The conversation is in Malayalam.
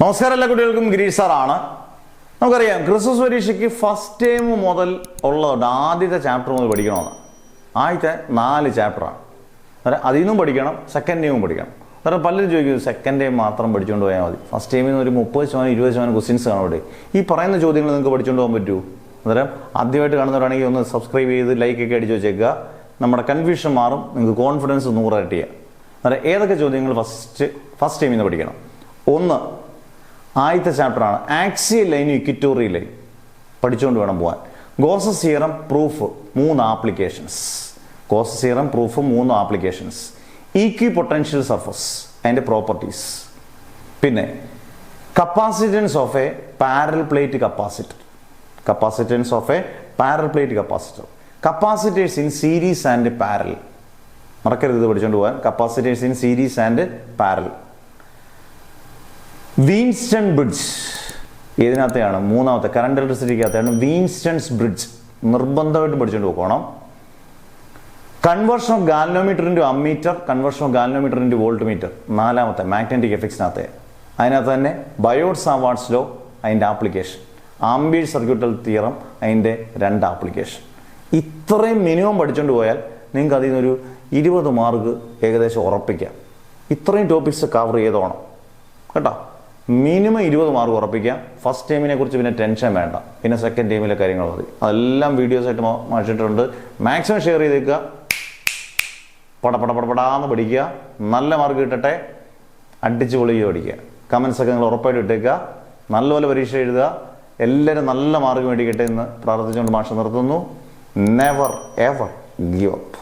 നമസ്കാരം എല്ലാ കുട്ടികൾക്കും ഗിരീഷ് സാറാണ്. നമുക്കറിയാം ക്രിസ്മസ് പരീക്ഷയ്ക്ക് ഫസ്റ്റ് ടൈം മുതൽ ഉള്ളതുകൊണ്ട് ആദ്യത്തെ ചാപ്റ്റർ മുതൽ പഠിക്കണമെന്ന്. ആദ്യത്തെ 4 ചാപ്റ്ററാണ്. അതിൽ നിന്നും പഠിക്കണം, സെക്കൻഡ് ടൈമും പഠിക്കണം. കാരണം പലരും ചോദിക്കും സെക്കൻഡ് ടൈം മാത്രം പഠിച്ചുകൊണ്ട് പോയാൽ മതി, ഫസ്റ്റ് ടൈമിൽ നിന്ന് ഒരു 30% 20% ക്വസ്റ്റ്യൻസ് കാണും. ഇവിടെ ഈ പറയുന്ന ചോദ്യങ്ങൾ നിങ്ങൾക്ക് പഠിച്ചുകൊണ്ട് പോകാൻ പറ്റുമോ? അന്നേരം ആദ്യമായിട്ട് കാണുന്നവരാണെങ്കിൽ ഒന്ന് സബ്സ്ക്രൈബ് ചെയ്ത് ലൈക്കൊക്കെ അടിച്ച് വെച്ചേക്കുക. നമ്മുടെ കൺഫ്യൂഷൻ മാറും, നിങ്ങൾക്ക് കോൺഫിഡൻസ് 100 ആയിട്ട് ചെയ്യാം. അന്നേരം ഏതൊക്കെ ചോദ്യങ്ങൾ ഫസ്റ്റ് ടൈമിൽ നിന്ന് പഠിക്കണം? ഒന്ന്, ആദ്യത്തെ ചാപ്റ്ററാണ് ആക്സിയൽ ലൈൻ, ഇക്വിറ്റോറിയൽ ലൈൻ പഠിച്ചുകൊണ്ട് വേണം പോകാൻ. Gauss's theorem proof 3 applications. Gauss's theorem proof 3 applications. Equipotential surface അതിൻ്റെ പ്രോപ്പർട്ടീസ്. പിന്നെ capacitance of a parallel plate capacitor. Capacitance of a parallel plate capacitor. Capacitors in series and parallel. മറക്കരുത് ഇത് പഠിച്ചുകൊണ്ട് പോകാൻ. Capacitors in series and parallel. Wheatstone bridge ഏതിനകത്തെയാണ്? 3ാമത്തെ കറണ്ട് ഇലക്ട്രിസിറ്റിക്കകത്താണ് വീൻസ്റ്റൺസ് ബ്രിഡ്ജ്. നിർബന്ധമായിട്ട് പഠിച്ചുകൊണ്ട് പോകണം. Conversion of galvanometer into ammeter, conversion of galvanometer into voltmeter 4ാമത്തെ മാഗ്നറ്റിക് എഫക്ട്സിനകത്തെ. അതിനകത്ത് തന്നെ ബയോട്ട് സാവാർട്സ് ലോ അതിൻ്റെ ആപ്ലിക്കേഷൻ. ആംബിയർ സർക്യൂട്ടൽ തിയറം അതിൻ്റെ 2 ആപ്ലിക്കേഷൻ. ഇത്രയും മിനിമം പഠിച്ചുകൊണ്ട് പോയാൽ നിങ്ങൾക്ക് അതിൽ നിന്നൊരു 20 മാർക്ക് ഏകദേശം ഉറപ്പിക്കാം. ഇത്രയും ടോപ്പിക്സ് കവർ ചെയ്തോണം കേട്ടോ. മിനിമം 20 മാർക്ക് ഉറപ്പിക്കാം. ഫസ്റ്റ് ടൈമിനെ കുറിച്ച് പിന്നെ ടെൻഷൻ വേണ്ട, പിന്നെ സെക്കൻഡ് ടൈമിലെ കാര്യങ്ങൾ മതി. അതെല്ലാം വീഡിയോസായിട്ട് മാറ്റിയിട്ടുണ്ട്. മാക്സിമം ഷെയർ ചെയ്തേക്കുക. പടപടാന്ന് പഠിക്കുക. നല്ല മാർക്ക് കിട്ടട്ടെ. അടിച്ച് പൊളിക്കുക പഠിക്കുക. കമൻസൊക്കെ നിങ്ങൾ ഉറപ്പായിട്ട് ഇട്ടേക്കുക. നല്ലപോലെ പരീക്ഷ എഴുതുക. എല്ലാവരും നല്ല മാർക്ക് മേടിക്കട്ടെ എന്ന് പ്രാർത്ഥിച്ചുകൊണ്ട് മാഷ് നിർത്തുന്നു. Never ever give up.